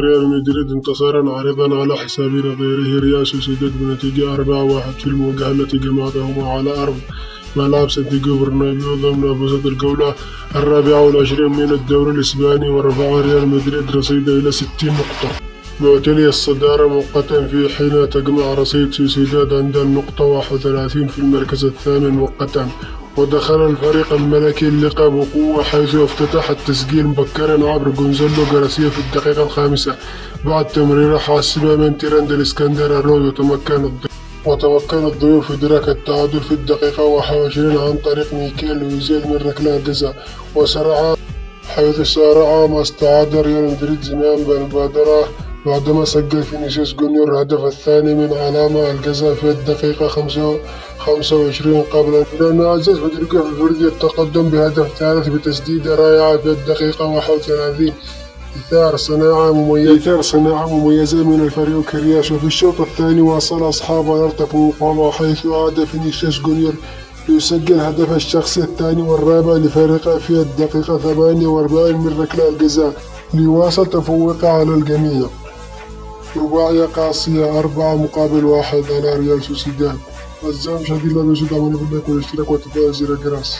ريال مدريد انتصارا عريضا على حساب نظيره ريال سوسيداد بنتيجة 4-1 في المواجهة التي جمعتهما على أرض ملعب سانتياغو برنابيو ضمن بساط الجولة 24 من الدوري الإسباني، ورفع ريال مدريد رصيده إلى 60 نقطة معتلي الصدارة مؤقتا، في حين تجمع رصيد سوسيداد عند النقطة 31 في المركز الثامن مؤقتا. ودخل الفريق الملكي اللقاء بقوة، حيث افتتح التسجيل مبكرا عبر جونزالو جارسيا في الدقيقة الخامسة بعد تمريرة حاسمة من تيراند الإسكندر الرود. وتمكن الضيوف إدراك التعادل في الدقيقة 21 عن طريق ميكيل ويزيد من ركلة جزاء، حيث سارع ما استعاد ريال مدريد زمام بالمبادرة بعدما سجل فينيسيوس جونيور الهدف الثاني من علامة الجزاء في الدقيقة 25 قبل أن عزز فيدريكو فالفيردي التقدم بهدف ثالث بتسديدة رائعة في الدقيقة 31، إثار صناعة مميزة من الفريق كرياش. وفي الشوط الثاني واصل أصحاب الأرض تفوقهم، حيث عاد فينيسيوس جونيور ليسجل هدف الشخصي الثاني والرابع لفريقه في الدقيقة 48 من ركلة الجزاء ليواصل تفوقه على الجميع. رباعية قاسية 4-1 على ريال سوسيداد. الزام شديد لا يجد عمل باللايك والاشتراك وتفعيل زر الجرس.